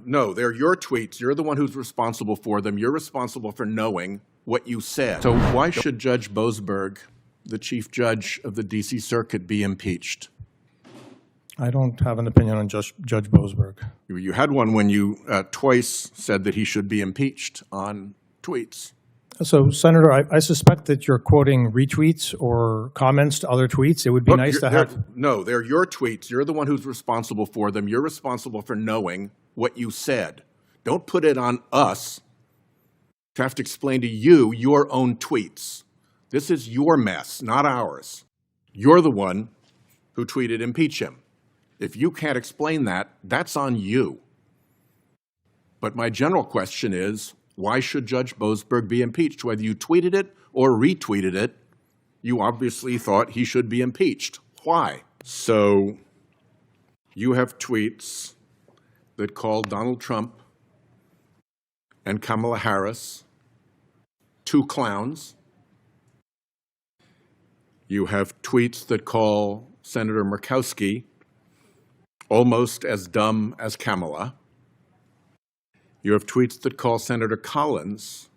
No, they're your tweets. You're the one who's responsible for them. You're responsible for knowing what you said. So why should Judge Boasberg, the chief judge of the D.C. Circuit, be impeached? I don't have an opinion on Judge Boasberg. You had one when you twice said that he should be impeached on tweets. So, Senator, I suspect that you're quoting retweets or comments to other tweets. It would be nice to have... No, they're your tweets. You're the one who's responsible for them. You're responsible for knowing what you said. Don't put it on us to have to explain to you your own tweets. This is your mess, not ours. You're the one who tweeted impeach him. If you can't explain that, that's on you. But my general question is, why should Judge Boasberg be impeached? Whether you tweeted it or retweeted it, you obviously thought he should be impeached. Why? So you have tweets that call Donald Trump and Kamala Harris two clowns. You have tweets that call Senator Murkowski almost as dumb as Kamala. You have tweets that call Senator Collins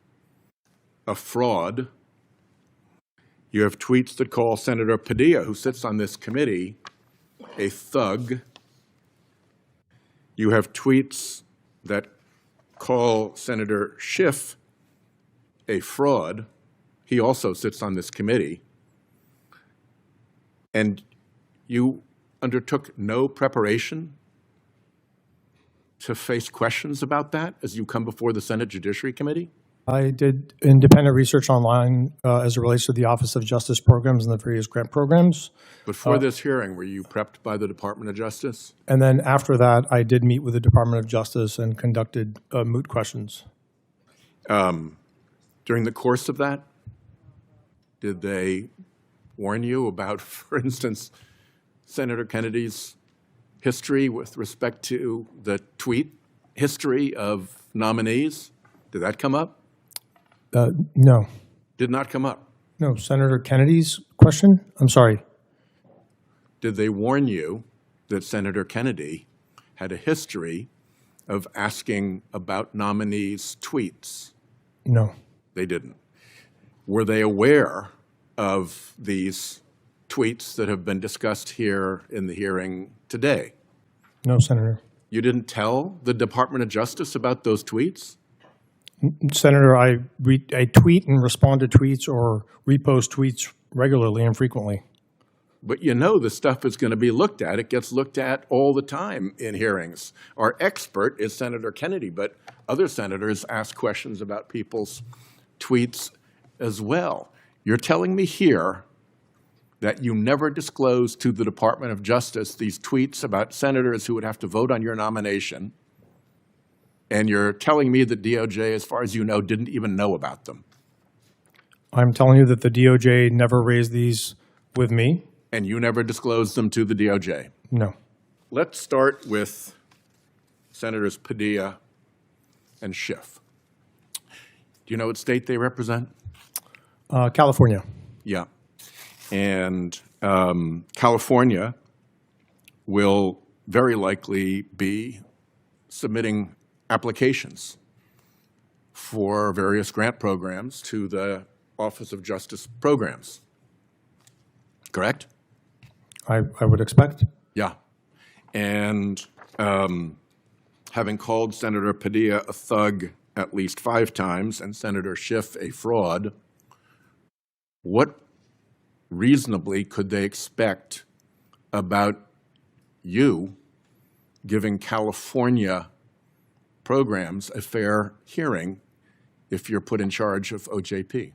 a fraud. You have tweets that call Senator Padilla, who sits on this committee, a thug. You have tweets that call Senator Schiff a fraud. He also sits on this committee. And you undertook no preparation to face questions about that as you come before the Senate Judiciary Committee? I did independent research online as it relates to the Office of Justice programs and the various grant programs. Before this hearing, were you prepped by the Department of Justice? And then after that, I did meet with the Department of Justice and conducted moot questions. During the course of that, did they warn you about, for instance, Senator Kennedy's history with respect to the tweet history of nominees? Did that come up? No. Did not come up? No. Senator Kennedy's question? I'm sorry. Did they warn you that Senator Kennedy had a history of asking about nominees' tweets? No. They didn't. Were they aware of these tweets that have been discussed here in the hearing today? No, Senator. You didn't tell the Department of Justice about those tweets? Senator, I tweet and respond to tweets or repost tweets regularly and frequently. But you know the stuff is going to be looked at. It gets looked at all the time in hearings. Our expert is Senator Kennedy, but other senators ask questions about people's tweets as well. You're telling me here that you never disclosed to the Department of Justice these tweets about senators who would have to vote on your nomination, and you're telling me that DOJ, as far as you know, didn't even know about them. I'm telling you that the DOJ never raised these with me. And you never disclosed them to the DOJ? No. Let's start with Senators Padilla and Schiff. Do you know what state they represent? California. Yeah. And California will very likely be submitting applications for various grant programs to the Office of Justice Programs. Correct? I would expect. Yeah. And having called Senator Padilla a thug at least 5 times and Senator Schiff a fraud, what reasonably could they expect about you giving California programs a fair hearing if you're put in charge of OJP?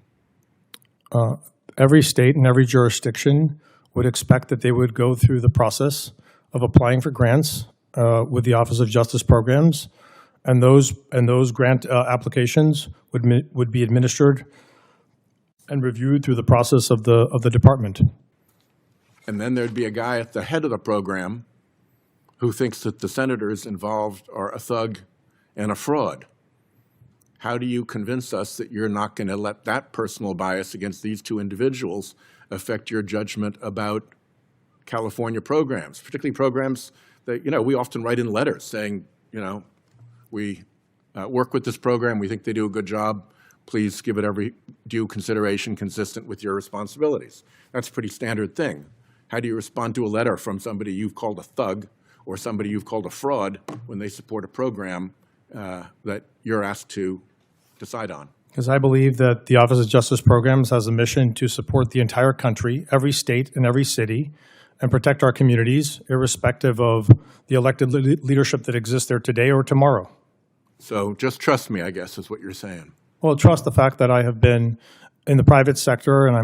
Every state and every jurisdiction would expect that they would go through the process of applying for grants with the Office of Justice Programs, and those grant applications would be administered and reviewed through the process of the department. And then there'd be a guy at the head of the program who thinks that the senators involved are a thug and a fraud. How do you convince us that you're not going to let that personal bias against these two individuals affect your judgment about California programs, particularly programs that, we often write in letters saying, We work with this program. We think they do a good job. Please give it every due consideration consistent with your responsibilities. That's a pretty standard thing. How do you respond to a letter from somebody you've called a thug or somebody you've called a fraud when they support a program that you're asked to decide on? Because I believe that the Office of Justice Programs has a mission to support the entire country, every state and every city, and protect our communities, irrespective of the elected leadership that exists there today or tomorrow. So just trust me, I guess, is what you're saying. Well, trust the fact that I have been in the private sector and I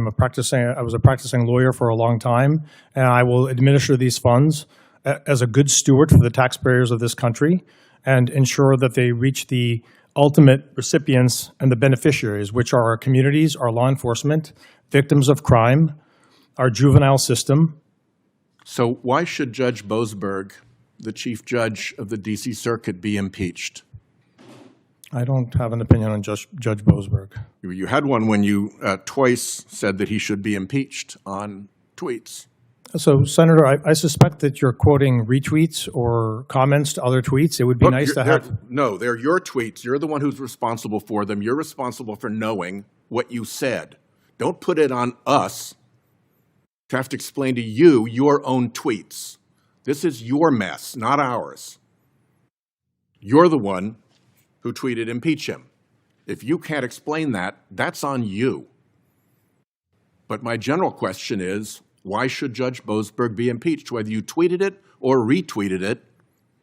was a practicing lawyer for a long time, and I will administer these funds as a good steward for the taxpayers of this country and ensure that they reach the ultimate recipients and the beneficiaries, which are our communities, our law enforcement, victims of crime, our juvenile system. So why should Judge Boasberg, the Chief Judge of the D.C. Circuit, be impeached? I don't have an opinion on Judge Boasberg. You had one when you twice said that he should be impeached on tweets. So, Senator, I suspect that you're quoting retweets or comments to other tweets. It would be nice to have... No, they're your tweets. You're the one who's responsible for them. You're responsible for knowing what you said. Don't put it on us to have to explain to you your own tweets. This is your mess, not ours. You're the one who tweeted impeach him. If you can't explain that, that's on you. But my general question is, why should Judge Boasberg be impeached? Whether you tweeted it or retweeted it,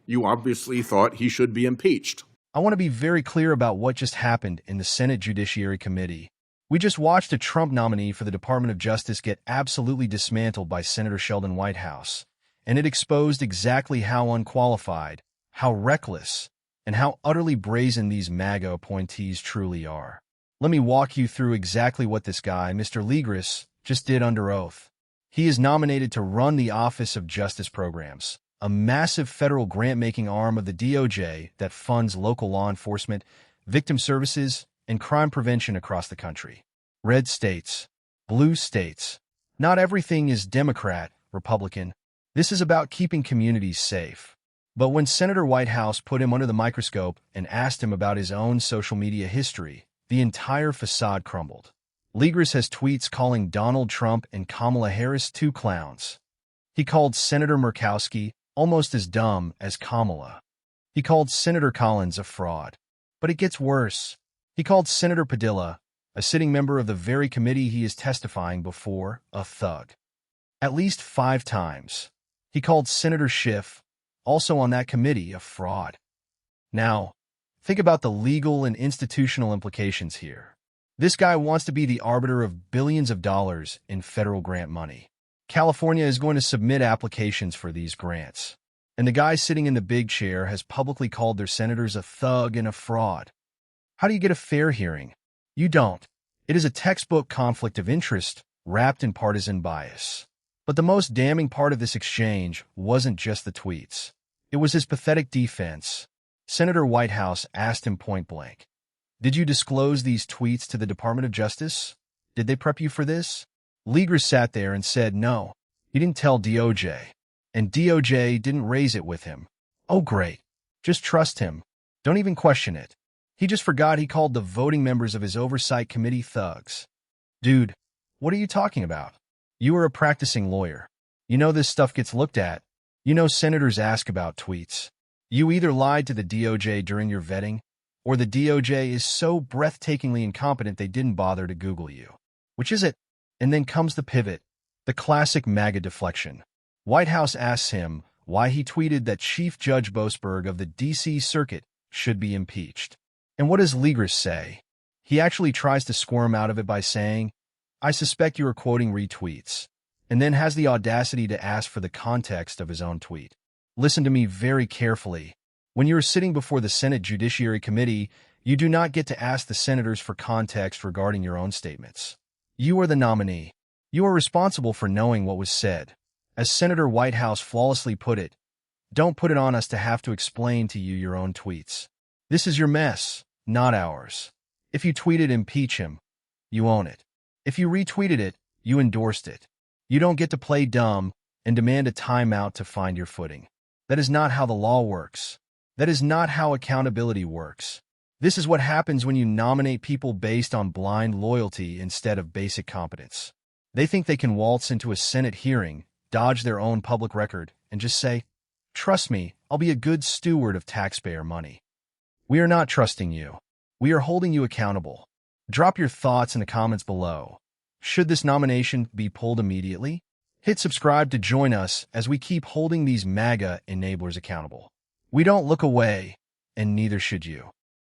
you obviously thought he should be impeached. I want to be very clear about what just happened in the Senate Judiciary Committee. We just watched a Trump nominee for the Department of Justice get absolutely dismantled by Senator Sheldon Whitehouse, and it exposed exactly how unqualified, how reckless, and how utterly brazen these MAGA appointees truly are. Let me walk you through exactly what this guy, Mr. Ligris, just did under oath. He is nominated to run the Office of Justice Programs, a massive federal grant-making arm of the DOJ that funds local law enforcement, victim services, and crime prevention across the country. Red states, blue states. Not everything is Democrat, Republican. This is about keeping communities safe. But when Senator Whitehouse put him under the microscope and asked him about his own social media history, the entire facade crumbled. Ligris has tweets calling Donald Trump and Kamala Harris two clowns. He called Senator Murkowski almost as dumb as Kamala. He called Senator Collins a fraud. But it gets worse. He called Senator Padilla, a sitting member of the very committee he is testifying before, a thug. At least 5 times. He called Senator Schiff, also on that committee, a fraud. Now, think about the legal and institutional implications here. This guy wants to be the arbiter of billions of dollars in federal grant money. California is going to submit applications for these grants. And the guy sitting in the big chair has publicly called their senators a thug and a fraud. How do you get a fair hearing? You don't. It is a textbook conflict of interest wrapped in partisan bias. But the most damning part of this exchange wasn't just the tweets. It was his pathetic defense. Senator Whitehouse asked him point blank, "Did you disclose these tweets to the Department of Justice? Did they prep you for this?" Ligris sat there and said no. He didn't tell DOJ. And DOJ didn't raise it with him. Oh, great. Just trust him. Don't even question it. He just forgot he called the voting members of his oversight committee thugs. Dude, what are you talking about? You are a practicing lawyer. You know this stuff gets looked at. You know senators ask about tweets. You either lied to the DOJ during your vetting, or the DOJ is so breathtakingly incompetent they didn't bother to Google you. Which is it? And then comes the pivot, the classic MAGA deflection. Whitehouse asks him why he tweeted that Chief Judge Boasberg of the D.C. Circuit should be impeached. And what does Ligris say? He actually tries to squirm out of it by saying, "I suspect you are quoting retweets," and then has the audacity to ask for the context of his own tweet. Listen to me very carefully. When you are sitting before the Senate Judiciary Committee, you do not get to ask the senators for context regarding your own statements. You are the nominee. You are responsible for knowing what was said. As Senator Whitehouse flawlessly put it, don't put it on us to have to explain to you your own tweets. This is your mess, not ours. If you tweeted impeach him, you own it. If you retweeted it, you endorsed it. You don't get to play dumb and demand a timeout to find your footing. That is not how the law works. That is not how accountability works. This is what happens when you nominate people based on blind loyalty instead of basic competence. They think they can waltz into a Senate hearing, dodge their own public record, and just say, "Trust me, I'll be a good steward of taxpayer money." We are not trusting you. We are holding you accountable. Drop your thoughts in the comments below. Should this nomination be pulled immediately? Hit subscribe to join us as we keep holding these MAGA enablers accountable. We don't look away, and neither should you.